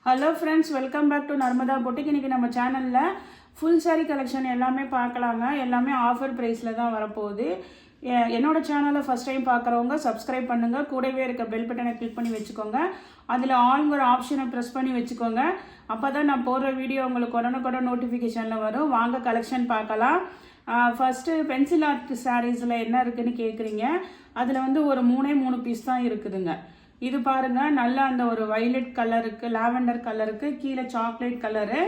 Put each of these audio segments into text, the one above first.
Hello friends, welcome back to Narmada boutique. இன்றைக்கி நம்ம சேனலில் ஃபுல் சாரீ கலெக்ஷன் எல்லாமே பார்க்கலாங்க. எல்லாமே ஆஃபர் ப்ரைஸில் தான் வரப்போகுது. என்னோடய சேனலை ஃபஸ்ட் டைம் பார்க்குறவங்க சப்ஸ்கிரைப் பண்ணுங்கள். கூடவே இருக்க பெல் பட்டனை கிளிக் பண்ணி வச்சுக்கோங்க. அதில் ஆல்ங்கிற ஆப்ஷனை ப்ரெஸ் பண்ணி வச்சுக்கோங்க. அப்போ தான் நான் போடுற வீடியோ உங்களுக்கு உடனுக்குடன் நோட்டிஃபிகேஷனில் வரும். வாங்க கலெக்ஷன் பார்க்கலாம். ஃபஸ்ட்டு பென்சில் ஆர்ட் சாரீஸில் என்ன இருக்குதுன்னு கேட்குறீங்க. அதில் வந்து ஒரு மூணு பீஸ் தான் இருக்குதுங்க. இது பாருங்க, நல்லா அந்த ஒரு வைலட் கலருக்கு, லாவெண்டர் கலருக்கு, கீழே சாக்லேட் கலரு.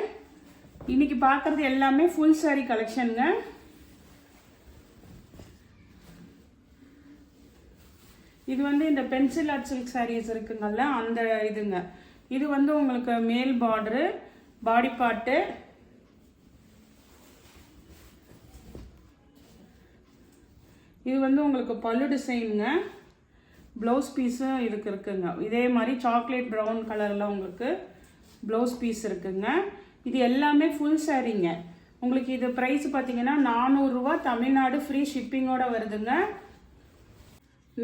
இன்னைக்கு பார்க்குறது எல்லாமே ஃபுல் சாரீ கலெக்ஷனுங்க. இது வந்து இந்த பென்சில் ஆர்ட் சில்க் சாரீஸ் இருக்குங்கல்ல, அந்த இதுங்க. இது வந்து உங்களுக்கு மேல் பார்டரு, பாடி பார்ட்டு. இது வந்து உங்களுக்கு பல்லு டிசைனுங்க. ப்ளவுஸ் பீஸும் இதுக்கு இருக்குங்க. இதே மாதிரி சாக்லேட் ப்ரௌன் கலரில் உங்களுக்கு ப்ளவுஸ் பீஸ் இருக்குங்க. இது எல்லாமே ஃபுல் சாரீங்க. உங்களுக்கு இது ப்ரைஸ் பார்த்தீங்கன்னா 400 ரூபா, தமிழ்நாடு ஃப்ரீ ஷிப்பிங்கோட வருதுங்க.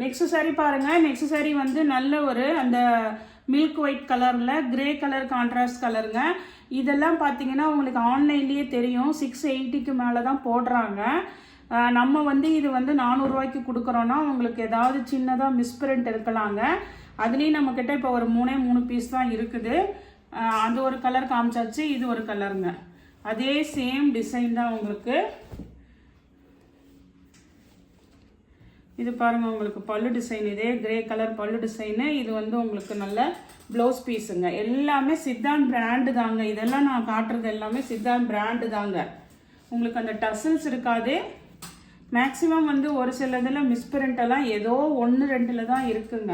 நெக்ஸ்ட் சாரீ பாருங்கள். நெக்ஸ்ட் சாரீ வந்து நல்ல ஒரு அந்த மில்க் ஒயிட் கலரில் கிரே கலர் கான்ட்ராஸ்ட் கலருங்க. இதெல்லாம் பார்த்தீங்கன்னா உங்களுக்கு ஆன்லைன்லேயே தெரியும், 680க்கு மேலே தான் போடுறாங்க. நம்ம வந்து இது வந்து 400 ரூபாய்க்கு கொடுக்குறோன்னா உங்களுக்கு ஏதாவது சின்னதாக மிஸ்பிரிண்ட் இருக்கலாங்க. அதுலேயும் நம்மக்கிட்ட இப்போ ஒரு மூணு பீஸ் தான் இருக்குது. அது ஒரு கலர் காமிச்சாச்சு, இது ஒரு கலருங்க. அதே சேம் டிசைன் தான் உங்களுக்கு. இது பாருங்கள், உங்களுக்கு பல்லு டிசைன், இதே கிரே கலர் பல்லு டிசைனு. இது வந்து உங்களுக்கு நல்ல ப்ளவுஸ் பீஸுங்க. எல்லாமே சித்தாந்த் பிராண்டு தாங்க. இதெல்லாம் நான் காட்டுறது எல்லாமே சித்தாந்த் பிராண்டு தாங்க. உங்களுக்கு அந்த டசல்ஸ் இருக்காது. மேக்ஸிமம் வந்து ஒரு சில இதில் மிஸ்பிரிண்டெல்லாம் ஏதோ 1-2 தான் இருக்குங்க.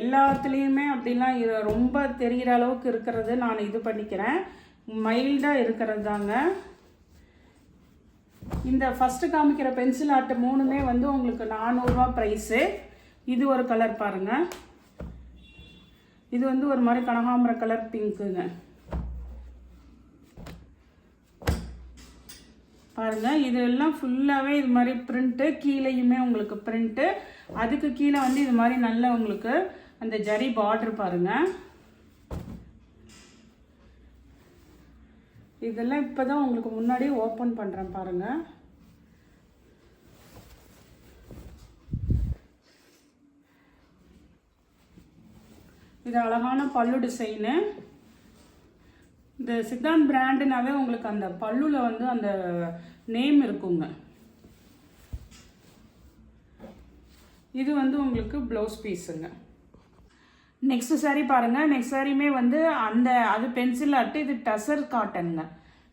எல்லாத்துலேயுமே அப்படிலாம் ரொம்ப தெரிகிற அளவுக்கு இருக்கிறது நான் இது பண்ணிக்கிறேன். மைல்டாக இருக்கிறது தாங்க. இந்த ஃபஸ்ட்டு காமிக்கிற பென்சில் ஆர்ட் 3மே வந்து உங்களுக்கு 400 ரூபா ப்ரைஸு. இது ஒரு கலர் பாருங்கள். இது வந்து ஒரு மாதிரி கனகாம்பர கலர் பிங்க்குங்க. பாருங்கள், இது எல்லாம் ஃபுல்லாகவே இது மாதிரி பிரிண்ட்டு. கீழேயுமே உங்களுக்கு பிரிண்ட்டு. அதுக்கு கீழே வந்து இது மாதிரி நல்ல உங்களுக்கு அந்த ஜரி பார்டர் பாருங்கள். இதெல்லாம் இப்போ தான் உங்களுக்கு முன்னாடி ஓப்பன் பண்ணுறேன் பாருங்கள். இது அழகான பல்லு டிசைனு. இந்த சித்தாந்த் பிராண்டுனாவே உங்களுக்கு அந்த பல்லுவில் வந்து அந்த நேம் இருக்குங்க. இது வந்து உங்களுக்கு ப்ளவுஸ் பீஸுங்க. நெக்ஸ்ட் சாரீ பாருங்கள். நெக்ஸ்ட் சாரியுமே வந்து அது பென்சில் ஆர்ட். இது டசர் காட்டனுங்க.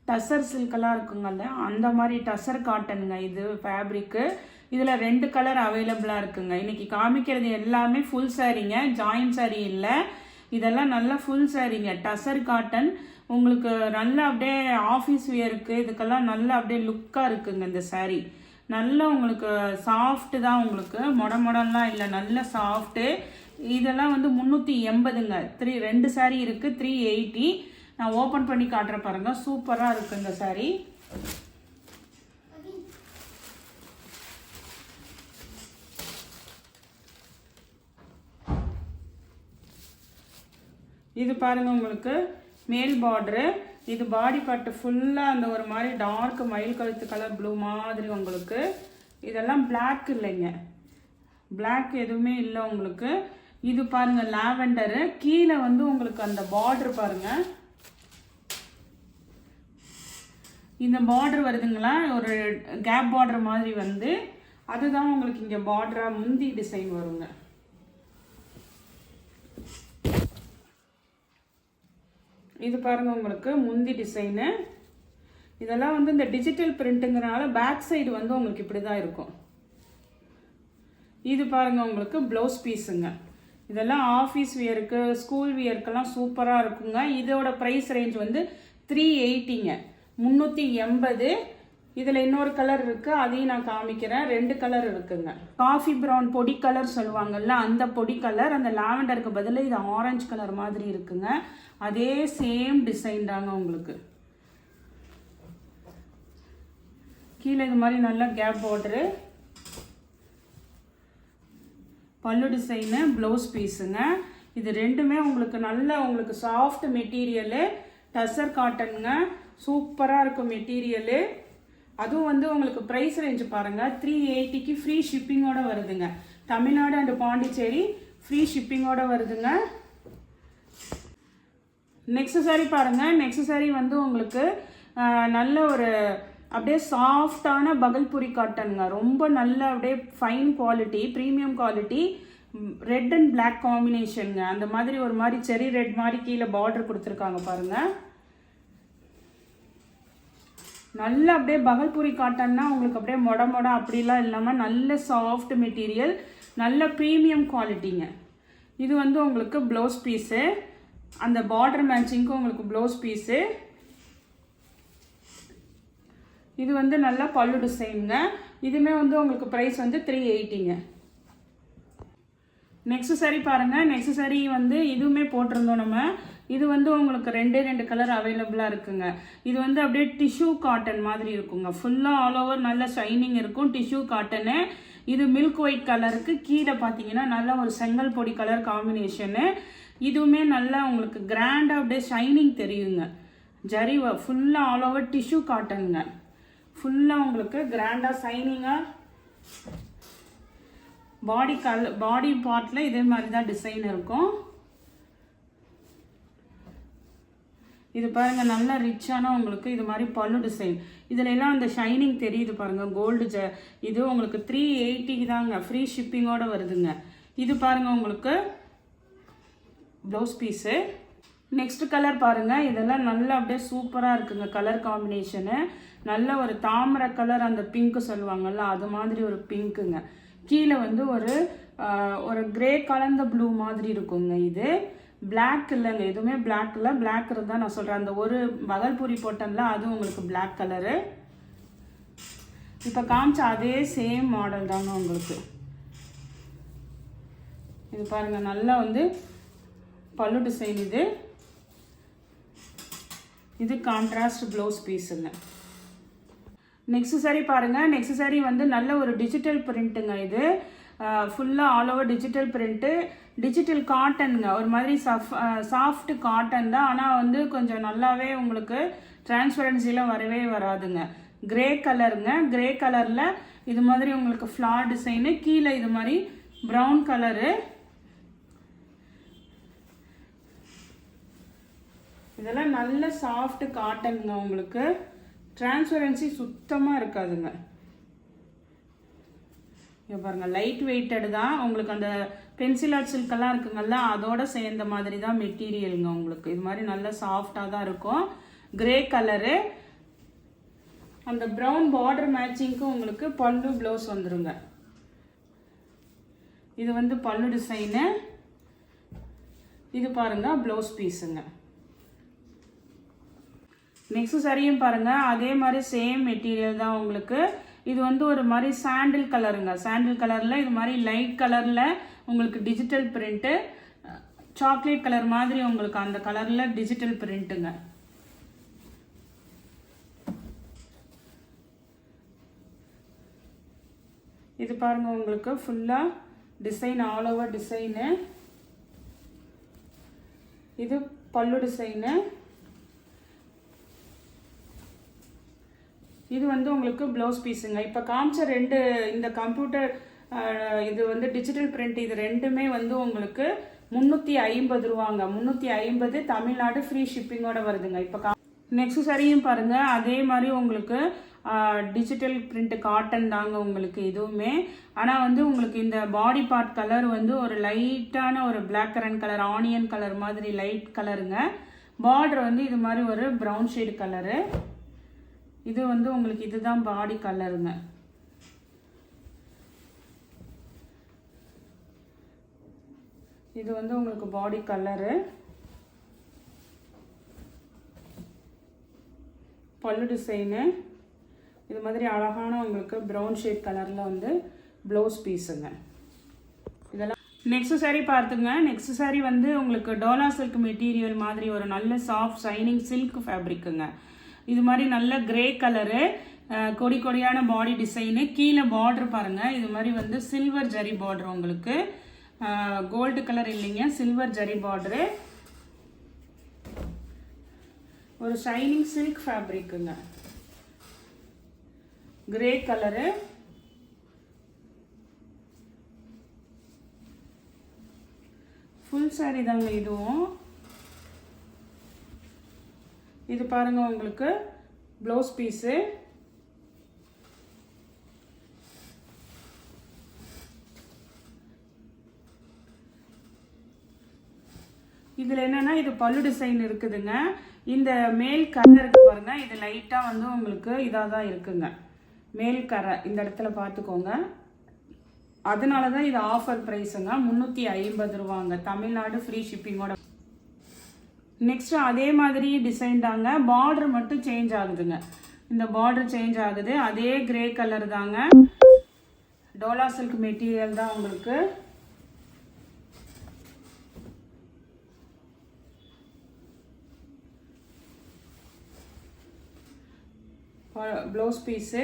டசர் சில்கெல்லாம் இருக்குங்கல்ல, அந்த மாதிரி டசர் காட்டனுங்க. இது ஃபேப்ரிக்கு. இதில் 2 கலர் அவைலபிளாக இருக்குங்க. இன்றைக்கி காமிக்கிறது எல்லாமே ஃபுல் சாரீங்க, ஜாயின் சாரீ இல்லை. இதெல்லாம் நல்லா ஃபுல் சாரீங்க. டசர் காட்டன் உங்களுக்கு நல்லா அப்படியே ஆஃபீஸ் வியருக்கு இதுக்கெல்லாம் நல்லா அப்படியே லுக்காக இருக்குங்க. இந்த சாரீ நல்லா உங்களுக்கு சாஃப்ட்டு தான், உங்களுக்கு மொடலாம் இல்லை, நல்ல சாஃப்ட்டு. இதெல்லாம் வந்து 380ங்க. 2 சாரீ இருக்குது, 380. நான் ஓப்பன் பண்ணி காட்டுறேன் பாருங்கள். சூப்பராக இருக்குது இந்த சாரீ. இது பாருங்கள், உங்களுக்கு மேல் பார்டரு. இது பாடி பார்ட்டு ஃபுல்லாக அந்த ஒரு மாதிரி டார்க் மயில் கழுத்து கலர் ப்ளூ மாதிரி உங்களுக்கு. இதெல்லாம் பிளாக் இல்லைங்க, பிளாக் எதுவுமே இல்லை உங்களுக்கு. இது பாருங்கள் லாவெண்டரு. கீழே வந்து உங்களுக்கு அந்த பார்டர் பாருங்கள், இந்த பார்டர் வருதுங்களா, ஒரு கேப் பார்டர் மாதிரி வந்து அதுதான் உங்களுக்கு இங்கே பார்டராக முந்தி டிசைன் வருங்க. இது பாருங்கள், உங்களுக்கு முந்தி டிசைனு. இதெல்லாம் வந்து இந்த டிஜிட்டல் பிரிண்ட்டுங்கிறனால பேக் சைடு வந்து உங்களுக்கு இப்படி தான் இருக்கும். இது பாருங்கள், உங்களுக்கு ப்ளவுஸ் பீஸுங்க. இதெல்லாம் ஆஃபீஸ் வியருக்கு, ஸ்கூல் வியருக்கெல்லாம் சூப்பராக இருக்குங்க. இதோட ப்ரைஸ் ரேஞ்ச் வந்து 380ங்க, 380. இதில் இன்னொரு கலர் இருக்குது, அதையும் நான் காமிக்கிறேன். 2 கலர் இருக்குங்க. காஃபி ப்ரௌன் பொடி கலர் சொல்லுவாங்கல்ல, அந்த பொடி கலர். அந்த லாவெண்டருக்கு பதில் இது ஆரஞ்சு கலர் மாதிரி இருக்குங்க. அதே சேம் டிசைன் தாங்க உங்களுக்கு. கீழே இது மாதிரி நல்லா கேப் பார்டரு, பல்லு டிசைனு, ப்ளவுஸ் பீஸுங்க. இது ரெண்டுமே உங்களுக்கு நல்ல உங்களுக்கு சாஃப்ட் மெட்டீரியலு, டசர் காட்டனுங்க. சூப்பராக இருக்கும் மெட்டீரியலு. அதுவும் வந்து உங்களுக்கு ப்ரைஸ் ரேஞ்சு பாருங்கள், 380க்கு ஃப்ரீ ஷிப்பிங்கோட வருதுங்க. தமிழ்நாடு அண்ட் பாண்டிச்சேரி ஃப்ரீ ஷிப்பிங்கோட வருதுங்க. நெக்ஸ்ட் சாரி பாருங்கள். நெக்ஸ்ட் சாரி வந்து உங்களுக்கு நல்ல ஒரு அப்படியே சாஃப்டான பகல்புரி காட்டனுங்க. ரொம்ப நல்ல அப்படியே fine quality, premium quality, red and black காம்பினேஷனுங்க. அந்த மாதிரி ஒரு மாதிரி செரி ரெட் மாதிரி கீழே பார்டர் கொடுத்துருக்காங்க பாருங்கள். நல்ல அப்படியே பகல்புரி காட்டன்னா உங்களுக்கு அப்படியே மொட அப்படிலாம் இல்லாமல் நல்ல சாஃப்ட் மெட்டீரியல், நல்ல ப்ரீமியம் குவாலிட்டிங்க. இது வந்து உங்களுக்கு ப்ளவுஸ் பீஸு, அந்த பார்டர் மேட்சிங்க்கு உங்களுக்கு ப்ளவுஸ் பீஸு. இது வந்து நல்லா பல்லு டிசைனுங்க. இதுவுமே வந்து உங்களுக்கு ப்ரைஸ் வந்து 380ங்க. நெக்ஸ்ட் சாரி பாருங்கள். நெக்ஸ்ட் சாரி வந்து இதுவுமே போட்டிருந்தோம் நம்ம. இது வந்து உங்களுக்கு ரெண்டு கலர் அவைலபிளாக இருக்குங்க. இது வந்து அப்படியே டிஷ்யூ காட்டன் மாதிரி இருக்குங்க. ஃபுல்லாக ஆல் ஓவர் நல்ல ஷைனிங் இருக்கும், டிஷ்யூ காட்டனு. இது மில்க் ஒயிட் கலருக்கு கீழே பார்த்தீங்கன்னா நல்லா ஒரு செங்கல் பொடி கலர் காம்பினேஷனு. இதுவுமே நல்லா உங்களுக்கு கிராண்டாக அப்படியே ஷைனிங் தெரியுங்க. ஜரி ஃபுல்லாக ஆல் ஓவர் டிஷ்யூ காட்டனுங்க. ஃபுல்லாக உங்களுக்கு கிராண்டாக ஷைனிங்காக பாடி பார்ட்டில் இதே மாதிரி தான் டிசைன் இருக்கும். இது பாருங்கள் நல்ல ரிச்சான உங்களுக்கு இது மாதிரி பல்லு டிசைன். இதில் எல்லாம் அந்த ஷைனிங் தெரியுது பாருங்கள். கோல்டு இது உங்களுக்கு 380 தாங்க, ஃப்ரீ ஷிப்பிங்கோட வருதுங்க. இது பாருங்கள் உங்களுக்கு ப்ளவுஸ் பீஸு. நெக்ஸ்ட் கலர் பாருங்கள். இதெல்லாம் நல்லா அப்படியே சூப்பராக இருக்குங்க. கலர் காம்பினேஷனு நல்ல ஒரு தாமரை கலர், அந்த பிங்க்கு சொல்லுவாங்கள்ல அது மாதிரி ஒரு பிங்க்குங்க. கீழே வந்து ஒரு கிரே கலந்த ப்ளூ மாதிரி இருக்குங்க. இது பிளாக் இல்லைங்க, எதுவுமே பிளாக் இல்லை. பிளாக் இருந்தால் நான் சொல்கிறேன், அந்த ஒரு பகல்பூரி போட்டன்ல அது உங்களுக்கு பிளாக் கலரு. இப்போ காமிச்ச அதே சேம் மாடல் தாங்க உங்களுக்கு. இது பாருங்கள் நல்லா வந்து பல்லு டிசைன். இது கான்ட்ராஸ்ட் ப்ளவுஸ் பீஸுங்க. நெக்ஸ்ட் சாரி பாருங்கள். நெக்ஸ்ட் சாரி வந்து நல்ல ஒரு டிஜிட்டல் பிரிண்ட்டுங்க. இது ஃபுல்லாக all over digital print, digital காட்டனுங்க. ஒரு மாதிரி சாஃப்ட் காட்டன் தான், ஆனால் வந்து கொஞ்சம் நல்லாவே உங்களுக்கு டிரான்ஸ்பரன்சிலாம் வரவே வராதுங்க. கிரே கலருங்க. கிரே கலரில் இது மாதிரி உங்களுக்கு ஃப்ளார் டிசைனு, கீழே இது மாதிரி ப்ரௌன் கலரு. இதெல்லாம் நல்ல சாஃப்ட் காட்டனுங்க. உங்களுக்கு டிரான்ஸ்பரன்சி சுத்தமாக இருக்காதுங்க. இங்கே பாருங்கள் லைட் வெயிட்டட் தான். உங்களுக்கு அந்த பென்சில் ஆர்ட் சில்கெல்லாம் இருக்குங்கல்ல அதோட சேர்ந்த மாதிரி தான் மெட்டீரியலுங்க. உங்களுக்கு இது மாதிரி நல்ல சாஃப்டாக தான் இருக்கும். கிரே கலரு, அந்த ப்ரௌன் பார்டர் மேட்சிங்க்கு உங்களுக்கு பல்லு ப்ளவுஸ் வந்துருங்க. இது வந்து பல்லு டிசைனு. இது பாருங்கள் ப்ளவுஸ் பீஸுங்க. நெக்ஸ்ட் சரியும் பாருங்கள். அதே மாதிரி சேம் மெட்டீரியல் தான் உங்களுக்கு. இது வந்து ஒரு மாதிரி சாண்டில் கலருங்க. சாண்டில் கலரில் இது மாதிரி லைட் கலரில் உங்களுக்கு டிஜிட்டல் பிரிண்ட்டு, சாக்லேட் கலர் மாதிரி உங்களுக்கு அந்த கலரில் டிஜிட்டல் பிரிண்ட்டுங்க. இது பாருங்கள் உங்களுக்கு ஃபுல்லாக டிசைன், ஆல் ஓவர் டிசைனு. இது பல்லு டிசைனு. இது வந்து உங்களுக்கு ப்ளவுஸ் பீஸுங்க. இப்போ காமிச்ச இந்த கம்ப்யூட்டர் இது வந்து டிஜிட்டல் பிரிண்ட், இது ரெண்டுமே வந்து உங்களுக்கு 350 ரூபாங்க. 350 தமிழ்நாடு ஃப்ரீ ஷிப்பிங்கோட வருதுங்க. இப்போ நெக்ஸ்ட் சரியும் பாருங்கள். அதே மாதிரி உங்களுக்கு டிஜிட்டல் பிரிண்ட் காட்டன் தாங்க உங்களுக்கு இதுவுமே. ஆனால் வந்து உங்களுக்கு இந்த பாடி பார்ட் கலர் வந்து ஒரு லைட்டான ஒரு black currant colour, onion colour மாதிரி லைட் கலருங்க. பார்டர் வந்து இது மாதிரி ஒரு ப்ரௌன் ஷேடு கலரு. இது வந்து உங்களுக்கு இதுதான் பாடி கலருங்க. இது வந்து உங்களுக்கு பாடி கலரு. பல்லு டிசைனு இது மாதிரி அழகான உங்களுக்கு ப்ரௌன் ஷேட் கலரில் வந்து ப்ளவுஸ் பீஸுங்க. இதெல்லாம் நெக்ஸ்ட் சாரீ பார்த்துங்க. நெக்ஸ்ட் சாரீ வந்து உங்களுக்கு டோலா சில்க் மெட்டீரியல் மாதிரி ஒரு நல்ல சாஃப்ட் ஷைனிங் சில்க் ஃபேப்ரிக்குங்க. இது மாதிரி நல்ல கிரே கலரு, கொடி கொடியான பாடி டிசைனு. கீழே பார்டர் பாருங்கள், இது மாதிரி வந்து சில்வர் ஜரி பார்டர் உங்களுக்கு. கோல்டு கலர் இல்லைங்க, சில்வர் ஜரி பார்டரு. ஒரு ஷைனிங் சில்க் ஃபேப்ரிக்குங்க, கிரே கலரு. ஃபுல் சாரி தாங்க இதுவும். இது பாருங்க உங்களுக்கு ப்ளவுஸ் பீஸு. இதில் என்னன்னா இது பல்லு டிசைன் இருக்குதுங்க. இந்த மேல் கரை இருக்கு பாருங்க, இது லைட்டாக வந்து உங்களுக்கு இதாக தான் இருக்குங்க, மேல் கரை இந்த இடத்துல பார்த்துக்கோங்க. அதனால தான் இது ஆஃபர் ப்ரைஸுங்க, 350 ரூபாங்க, தமிழ்நாடு ஃப்ரீ ஷிப்பிங்கோட. நெக்ஸ்ட் அதே மாதிரி டிசைன் தாங்க, பார்டர் மட்டும் சேஞ்ச் ஆகுதுங்க. இந்த பார்டர் சேஞ்ச் ஆகுது, அதே கிரே கலர் தாங்க, டோலா சில்க் மெட்டீரியல் தான் உங்களுக்கு. Blouse piece.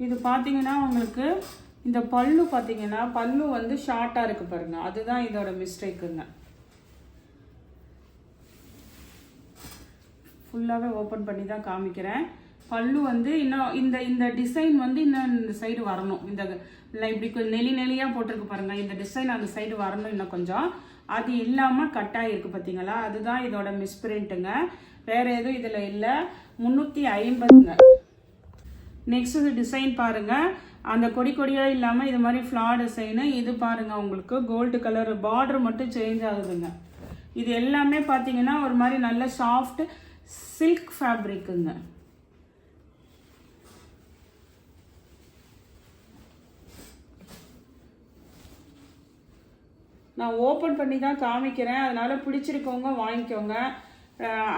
இது பார்த்தீங்கன்னா உங்களுக்கு இந்த பல்லு பார்த்தீங்கன்னா பல்லு வந்து ஷார்ட்டாக இருக்குது பாருங்க, அதுதான் இதோட மிஸ்டேக்குங்க. ஃபுல்லாகவே ஓப்பன் பண்ணி தான் காமிக்கிறேன். பல்லு வந்து இன்னும் இந்த இந்த டிசைன் வந்து இன்னும் இந்த சைடு வரணும். இந்த இப்படி நெளி நெளியாக போட்டிருக்கு பாருங்கள், இந்த டிசைன் அந்த சைடு வரணும் இன்னும் கொஞ்சம். அது இல்லாமல் கட்டாக இருக்குது பார்த்தீங்களா, அதுதான் இதோட மிஸ்பிரிண்ட்டுங்க, வேறு எதுவும் இதில் இல்லை. 350ங்க. நெக்ஸ்ட் டிசைன் பாருங்கள், அந்த கொடி கொடியாக இல்லாமல் இது மாதிரி ஃப்ளார் டிசைனு. இது பாருங்கள் உங்களுக்கு கோல்டு கலர், பார்டர் மட்டும் சேஞ்ச் ஆகுதுங்க. இது எல்லாமே பார்த்தீங்கன்னா ஒரு மாதிரி நல்ல சாஃப்ட் சில்க் ஃபேப்ரிக்குங்க. நான் ஓப்பன் பண்ணி தான் காமிக்கிறேன், அதனால் பிடிச்சிருக்கவங்க வாங்கிக்கோங்க.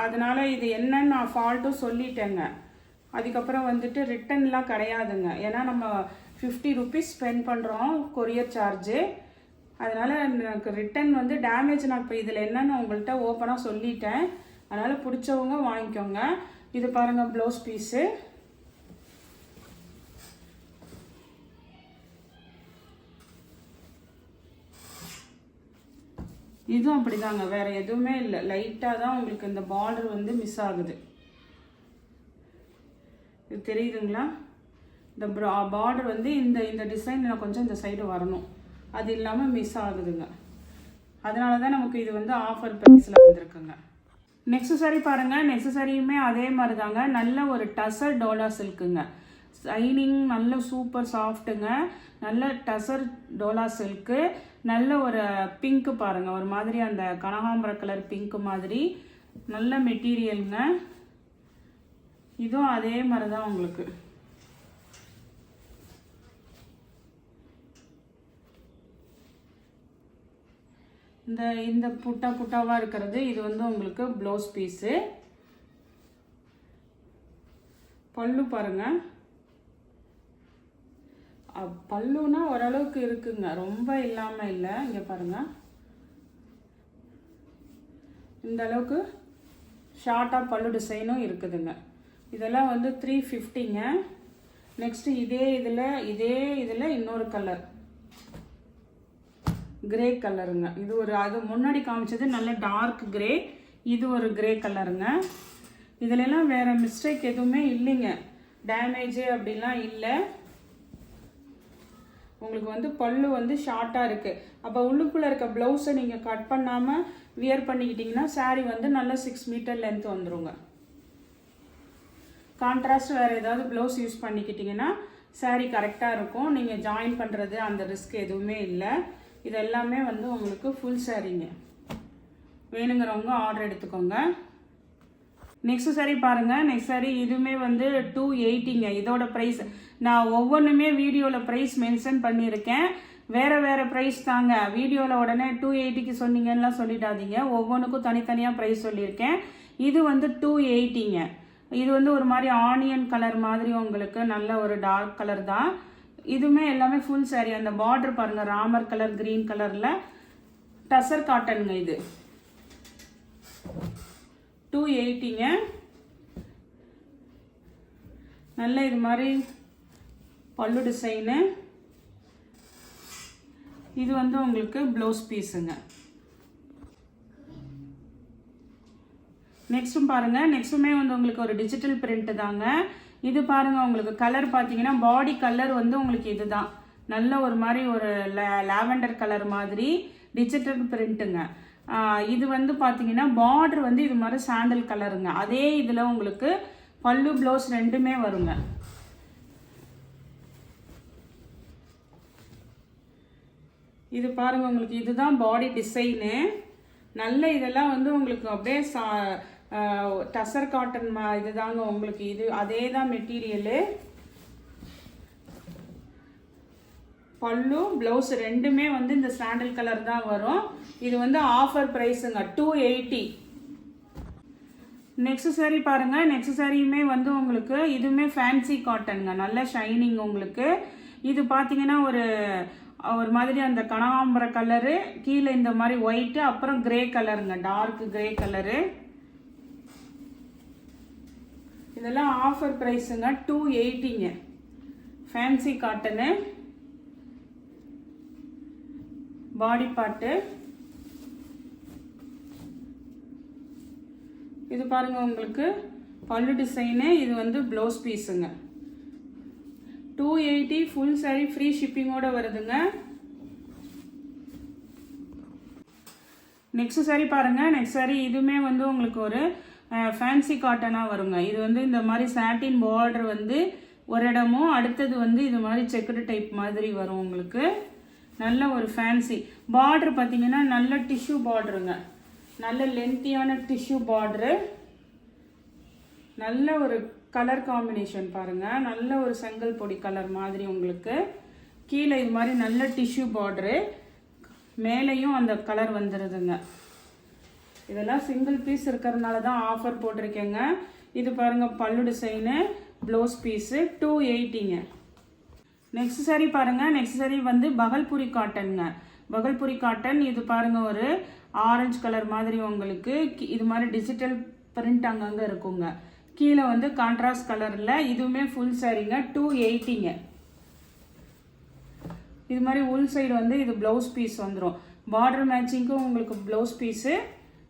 அதனால் இது என்னன்னு நான் ஃபால்ட்டும் சொல்லிட்டேங்க. அதுக்கப்புறம் வந்துட்டு ரிட்டன்லாம் கிடையாதுங்க, ஏன்னா நம்ம 50 ருபீஸ் ஸ்பெண்ட் பண்ணுறோம் கொரியர் சார்ஜு. அதனால் எனக்கு ரிட்டன் வந்து டேமேஜ் நான் இப்போ இதில் என்னன்னு உங்கள்கிட்ட ஓப்பனாக சொல்லிட்டேன். அதனால் பிடிச்சவங்க வாங்கிக்கோங்க. இது பாருங்கள் ப்ளவுஸ் பீஸு. இதுவும் அப்படி தாங்க, வேறு எதுவுமே இல்லை, லைட்டாக தான் உங்களுக்கு இந்த பார்டர் வந்து மிஸ் ஆகுது. இது தெரியுதுங்களா, இந்த பார்டர் வந்து இந்த இந்த டிசைனில் கொஞ்சம் இந்த சைடு வரணும், அது இல்லாமல் மிஸ் ஆகுதுங்க. அதனால தான் நமக்கு இது வந்து ஆஃபர் ப்ரைஸில் வந்துருக்குங்க. நெக்ஸ்ட் சாரி பாருங்கள், நெக்ஸ்ட் சாரியுமே அதே மாதிரி தாங்க, நல்ல ஒரு டசர் டோலா சில்க்குங்க, ஷைனிங், நல்ல சூப்பர் சாஃப்ட்டுங்க, நல்ல டசர் டோலா சில்க்கு. நல்ல ஒரு பிங்க்கு பாருங்கள், ஒரு மாதிரி அந்த கனகாம்பர கலர் பிங்க்கு மாதிரி நல்ல மெட்டீரியலுங்க. இதுவும் அதே மாதிரி தான் உங்களுக்கு. இந்த புட்டா புட்டாவாக இருக்கிறது இது வந்து உங்களுக்கு ப்ளவுஸ் பீஸு. பல்லு பாருங்கள், பல்லுனா ஓரளவுக்கு இருக்குங்க, ரொம்ப இல்லாமல் இல்லை. இங்கே பாருங்கள், இந்த அளவுக்கு ஷார்ட்டாக பல்லு டிசைனும் இருக்குதுங்க. இதெல்லாம் வந்து 350ங்க. நெக்ஸ்ட் இதே இதில் இன்னொரு கலர் கிரே கலருங்க. இது ஒரு அது முன்னாடி காமிச்சது நல்ல டார்க் கிரே, இது ஒரு கிரே கலருங்க. இதிலெல்லாம் வேறு மிஸ்டேக் எதுவுமே இல்லைங்க, டேமேஜு அப்படிலாம் இல்லை. உங்களுக்கு வந்து பல்லு வந்து ஷார்ட்டாக இருக்குது. அப்போ உள்ளுக்குள்ளே இருக்க ப்ளவுஸை நீங்கள் கட் பண்ணாமல் வியர் பண்ணிக்கிட்டிங்கன்னா சாரீ வந்து நல்லா 6 மீட்டர் லென்த் வந்துடுங்க. கான்ட்ராஸ்ட் வேறு ஏதாவது ப்ளவுஸ் யூஸ் பண்ணிக்கிட்டிங்கன்னா சாரீ கரெக்டாக இருக்கும். நீங்கள் ஜாயின் பண்ணுறது அந்த ரிஸ்க் எதுவுமே இல்லை. இது எல்லாமே வந்து உங்களுக்கு ஃபுல் சாரீங்க. வேணுங்கிறவங்க ஆர்டர் எடுத்துக்கோங்க. நெக்ஸ்ட் சாரீ பாருங்கள், நெக்ஸ்ட் சாரீ இதுவுமே வந்து 280ங்க. இதோட ப்ரைஸ் நான் ஒவ்வொன்றுமே வீடியோவில் ப்ரைஸ் மென்ஷன் பண்ணியிருக்கேன், வேறு ப்ரைஸ் தாங்க. வீடியோவில் உடனே 280க்கு சொன்னீங்கன்னா சொல்லிடாதீங்க, ஒவ்வொன்றுக்கும் தனித்தனியாக ப்ரைஸ் சொல்லியிருக்கேன். இது வந்து 280ங்க. இது வந்து ஒரு மாதிரி ஆனியன் கலர் மாதிரி உங்களுக்கு நல்ல ஒரு டார்க் கலர் தான். இதுவுமே எல்லாமே ஃபுல் சாரீ. அந்த பார்டர் பாருங்கள், ராமர் கலர் க்ரீன் கலரில் டசர் காட்டனுங்க. இது 280ங்க. நல்ல இது மாதிரி பல்லு டிசைனு. இது வந்து உங்களுக்கு ப்ளவுஸ் பீஸுங்க. நெக்ஸ்ட்டும் பாருங்கள், நெக்ஸ்ட்டுமே வந்து உங்களுக்கு ஒரு டிஜிட்டல் பிரிண்ட் தாங்க. இது பாருங்கள், உங்களுக்கு கலர் பார்த்தீங்கன்னா பாடி கலர் வந்து உங்களுக்கு இதுதான். நல்ல ஒரு மாதிரி ஒரு லாவெண்டர் கலர் மாதிரி டிஜிட்டல் பிரிண்ட்டுங்க. இது வந்து பார்த்தீங்கன்னா பார்டர் வந்து இது மாதிரி சாண்டல் கலருங்க. அதே இதில் உங்களுக்கு பல்லு ப்ளவுஸ் ரெண்டுமே வருங்க. இது பாருங்கள், உங்களுக்கு இதுதான் பாடி டிசைனு. நல்ல இதெல்லாம் வந்து உங்களுக்கு அப்படியே டசர் காட்டன் இதுதாங்க உங்களுக்கு. இது அதே தான் மெட்டீரியலு. பல்லு ப்ளவுஸ் ரெண்டுமே வந்து இந்த சாண்டல் கலர் தான் வரும். இது வந்து ஆஃபர் ப்ரைஸுங்க, 280. நெக்ஸ்ட் சாரி பாருங்கள், நெக்ஸ்ட் சாரியுமே வந்து உங்களுக்கு இதுவுமே ஃபேன்சி காட்டனுங்க. நல்ல ஷைனிங் உங்களுக்கு. இது பார்த்தீங்கன்னா ஒரு மாதிரி அந்த கனகாம்பர கலரு, கீழே இந்த மாதிரி ஒயிட்டு, அப்புறம் கிரே கலருங்க, டார்க் கிரே கலரு. இதெல்லாம் ஆஃபர் ப்ரைஸுங்க, 280ங்க. Fancy cotton. பாடி பார்ட்டு இது பாருங்க, உங்களுக்கு பல்லு டிசைனு. இது வந்து ப்ளவுஸ் பீஸுங்க. 280 ஃபுல் சாரி ஃப்ரீ ஷிப்பிங்கோட வருதுங்க. நெக்ஸ்ட் சாரி பாருங்க, நெக்ஸ்ட் சாரி இதுவுமே வந்து உங்களுக்கு ஒரு ஃபேன்சி காட்டனாக வருங்க. இது வந்து இந்த மாதிரி சாட்டின் பார்டர் வந்து ஒரு இடமும், அடுத்தது வந்து இது மாதிரி செக்குடு டைப் மாதிரி வரும் உங்களுக்கு. நல்ல ஒரு ஃபேன்சி பார்டர் பார்த்தீங்கன்னா நல்ல டிஷ்யூ பார்டருங்க. நல்ல லென்த்தியான டிஷ்யூ பார்டரு. நல்ல ஒரு கலர் காம்பினேஷன் பாருங்கள். நல்ல ஒரு செங்கல் பொடி கலர் மாதிரி உங்களுக்கு. கீழே இது மாதிரி நல்ல டிஷ்யூ பார்டரு, மேலேயும் அந்த கலர் வந்துடுதுங்க. இதெல்லாம் சிங்கிள் பீஸ் இருக்கிறதுனால தான் ஆஃபர் போட்டிருக்கேங்க. இது பாருங்கள், பல்லு டிசைனு, ப்ளவுஸ் பீஸு, 280ங்க. நெக்ஸ்ட் சாரி பாருங்கள், நெக்ஸ்ட் சாரி வந்து பகல்புரி காட்டனுங்க. பகல்புரி காட்டன். இது பாருங்கள், ஒரு ஆரஞ்சு கலர் மாதிரி உங்களுக்கு. இது மாதிரி டிஜிட்டல் பிரிண்ட் அங்கங்கே இருக்குங்க. கீழே வந்து கான்ட்ராஸ்ட் கலரில். இதுவுமே ஃபுல் சாரிங்க, 280ங்க. இது மாதிரி உள் சைடு வந்து இது ப்ளவுஸ் பீஸ் வந்துடும். பார்டர் மேட்சிங்க்கும் உங்களுக்கு ப்ளவுஸ் பீஸு,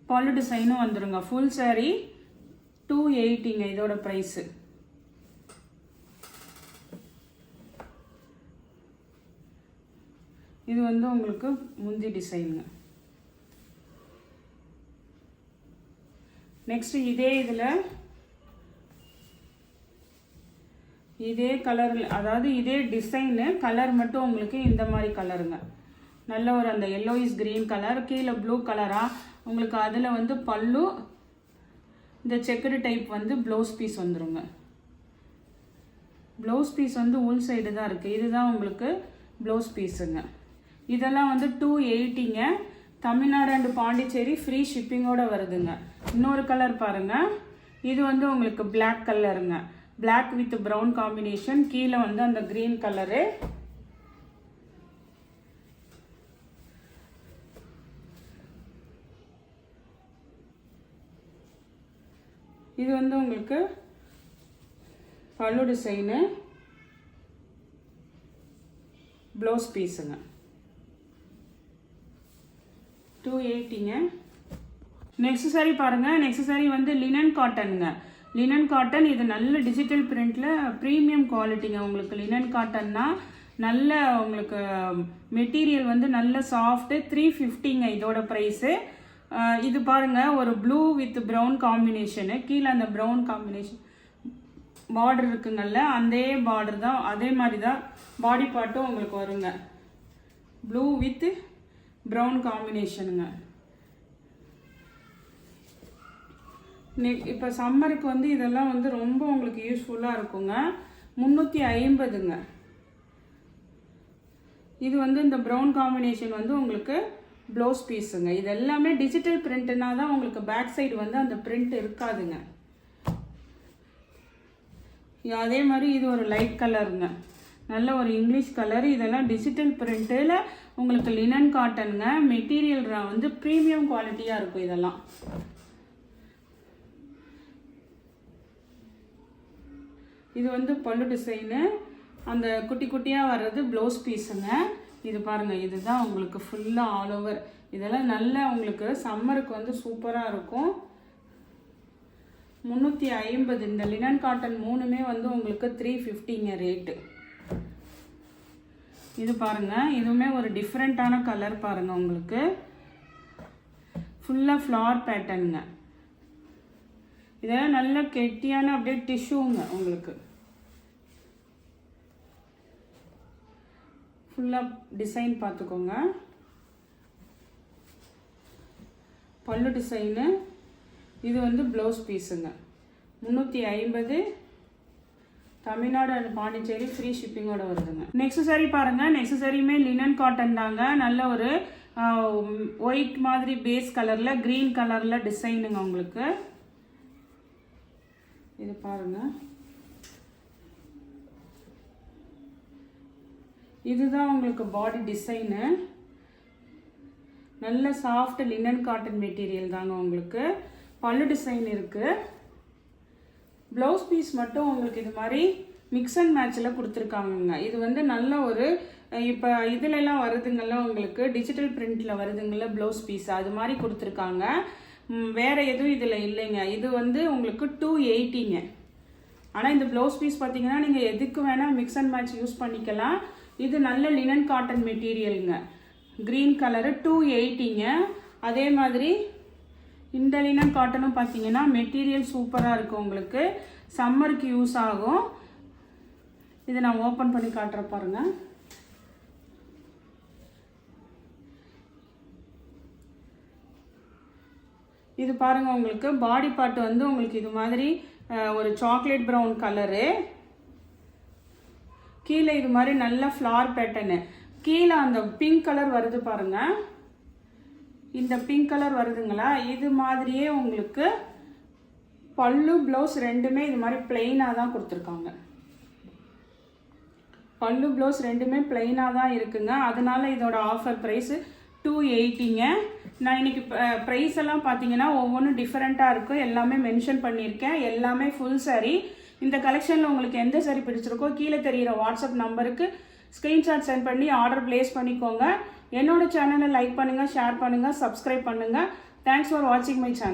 பல்லு டிசைனும் வந்துடுங்க. ஃபுல் சாரி 280ங்க இதோட ப்ரைஸு. இது வந்து உங்களுக்கு முந்தி டிசைனுங்க. நெக்ஸ்ட் இதே இதில் இதே கலர், அதாவது இதே டிசைனு, கலர் மட்டும் உங்களுக்கு இந்த மாதிரி கலருங்க. நல்ல ஒரு அந்த எல்லோயிஸ் கிரீன் கலர், கீழே ப்ளூ கலராக உங்களுக்கு. அதில் வந்து பல்லு இந்த செக்குடு டைப் வந்து ப்ளவுஸ் பீஸ் வந்துடுங்க. ப்ளவுஸ் பீஸ் வந்து உள் சைடு தான் இருக்குது. இதுதான் உங்களுக்கு ப்ளவுஸ் பீஸுங்க. இதெல்லாம் வந்து 280ங்க. தமிழ்நாடு அண்ட் பாண்டிச்சேரி ஃப்ரீ ஷிப்பிங்கோட வருதுங்க. இன்னொரு கலர் பாருங்கள், இது வந்து உங்களுக்கு பிளாக் கலருங்க. Black with brown combination. கீழே வந்து அந்த கிரீன் கலரு. இது வந்து உங்களுக்கு பல்லு டிசைனு, ப்ளவுஸ் பீஸுங்க. 280ங்க. நெக்ஸ்ட் சாரி பாருங்கள், நெக்ஸ்ட் சாரி வந்து லினன் காட்டனுங்க. Linen cotton. இது நல்ல டிஜிட்டல் பிரிண்டில் ப்ரீமியம் குவாலிட்டிங்க. உங்களுக்கு லினன் காட்டன்னா நல்ல உங்களுக்கு மெட்டீரியல் வந்து நல்ல சாஃப்ட்டு. 350ங்க இதோட ப்ரைஸு. இது பாருங்கள், ஒரு ப்ளூ வித் ப்ரௌன் காம்பினேஷனு. கீழே அந்த ப்ரௌன் காம்பினேஷன் பார்டர் இருக்குங்கல்ல, அதே பார்டர் தான், அதே மாதிரி தான் பாடி பார்ட்டும் உங்களுக்கு வருங்க. ப்ளூ வித் ப்ரௌன் காம்பினேஷனுங்க. இப்போ சம்மருக்கு வந்து இதெல்லாம் வந்து ரொம்ப உங்களுக்கு யூஸ்ஃபுல்லாக இருக்குங்க. 350ங்க. இது வந்து இந்த ப்ரௌன் காம்பினேஷன் வந்து உங்களுக்கு ப்ளவுஸ் பீஸுங்க. இது எல்லாமே டிஜிட்டல் பிரிண்ட்னா தான் உங்களுக்கு பேக் சைடு வந்து அந்த பிரிண்ட் இருக்காதுங்க. அதே மாதிரி இது ஒரு லைட் கலருங்க. நல்ல ஒரு இங்கிலீஷ் கலர். இதெல்லாம் டிஜிட்டல் பிரிண்ட்டில் உங்களுக்கு லினன் காட்டனுங்க. மெட்டீரியல் வந்து ப்ரீமியம் குவாலிட்டியாக இருக்கும் இதெல்லாம். இது வந்து பல்லு டிசைனு. அந்த குட்டி குட்டியாக வர்றது ப்ளவுஸ் பீஸுங்க. இது பாருங்கள், இதுதான் உங்களுக்கு ஃபுல்லாக ஆல் ஓவர். இதெல்லாம் நல்லா உங்களுக்கு சம்மருக்கு வந்து சூப்பராக இருக்கும். 350. இந்த லினன் காட்டன் 3மே வந்து உங்களுக்கு 350ங்க ரேட்டு. இது பாருங்கள், இதுவுமே ஒரு டிஃப்ரெண்ட்டான கலர் பாருங்கள். உங்களுக்கு ஃபுல்லாக ஃப்ளார் பேட்டர்னுங்க. இதெல்லாம் நல்ல கெட்டியான அப்படியே டிஷ்யூங்க. உங்களுக்கு ஃபுல்லாக டிசைன் பார்த்துக்கோங்க. பல்லு டிசைனு. இது வந்து ப்ளவுஸ் பீஸுங்க. 350. தமிழ்நாடு அண்ட் பாண்டிச்சேரி ஃப்ரீ ஷிப்பிங்கோட வருதுங்க. நெக்ஸ்ட் சாரி பாருங்கள். நெக்ஸ்ட் சாரியுமே லினன் காட்டன் தாங்க. நல்ல ஒரு ஒயிட் மாதிரி பேஸ் கலரில் க்ரீன் கலரில் டிசைனுங்க. உங்களுக்கு இது பாருங்கள், இதுதான் உங்களுக்கு பாடி டிசைனு. நல்ல சாஃப்ட் லினன் காட்டன் மெட்டீரியல் தாங்க. உங்களுக்கு பல்லு டிசைன் இருக்குது. ப்ளவுஸ் பீஸ் மட்டும் உங்களுக்கு இது மாதிரி மிக்ஸ் அண்ட் மேட்சில் கொடுத்துருக்காங்கங்க. இது வந்து நல்ல ஒரு இப்போ இதிலெல்லாம் வருதுங்கள்ல, உங்களுக்கு டிஜிட்டல் பிரிண்டில் வருதுங்கள ப்ளவுஸ் பீஸ், அது மாதிரி கொடுத்துருக்காங்க. வேறு எதுவும் இதில் இல்லைங்க. இது வந்து உங்களுக்கு 280ங்க. ஆனால் இந்த ப்ளவுஸ் பீஸ் பார்த்தீங்கன்னா நீங்கள் எதுக்கு வேணால் மிக்ஸ் அண்ட் மேட்ச் யூஸ் பண்ணிக்கலாம். இது நல்ல லினன் காட்டன் மெட்டீரியலுங்க. க்ரீன் கலரு 280ங்க. அதே மாதிரி இந்த லினன் காட்டனும் பார்த்தீங்கன்னா மெட்டீரியல் சூப்பராக இருக்கும். உங்களுக்கு சம்மருக்கு யூஸ் ஆகும். இதை நான் ஓப்பன் பண்ணி காட்டுற பாருங்க. இது பாருங்க, உங்களுக்கு பாடி பார்ட் வந்து உங்களுக்கு இது மாதிரி ஒரு சாக்லேட் ப்ரௌன் கலரு. கீழே இது மாதிரி நல்ல ஃப்ளார் பேட்டர்னு. கீழே அந்த பிங்க் கலர் வருது பாருங்க. இந்த பிங்க் கலர் வருதுங்களா, இது மாதிரியே உங்களுக்கு பல்லு ப்ளவுஸ் ரெண்டுமே இது மாதிரி பிளெயினாக தான் கொடுத்துருக்காங்க. பல்லு ப்ளவுஸ் ரெண்டுமே பிளெயினாக தான் இருக்குங்க. அதனால இதோட ஆஃபர் ப்ரைஸு 280ங்க. நான் இன்னைக்கு ப்ரைஸ் எல்லாம் பார்த்தீங்கன்னா ஒவ்வொன்றும் டிஃப்ரெண்ட்டாக இருக்கும். எல்லாமே மென்ஷன் பண்ணியிருக்கேன். எல்லாமே ஃபுல் சாரீ. இந்த கலெக்ஷனில் உங்களுக்கு எந்த சாரீ பிடிச்சிருக்கோ கீழே தெரிகிற வாட்ஸ்அப் நம்பருக்கு ஸ்க்ரீன்ஷாட் சென்ட் பண்ணி ஆர்டர் ப்ளேஸ் பண்ணிக்கோங்க. என்னோட சேனலை லைக் பண்ணுங்கள், ஷேர் பண்ணுங்கள், சப்ஸ்கிரைப் பண்ணுங்கள். தேங்க்ஸ் ஃபார் வாட்சிங் மை சேனல்.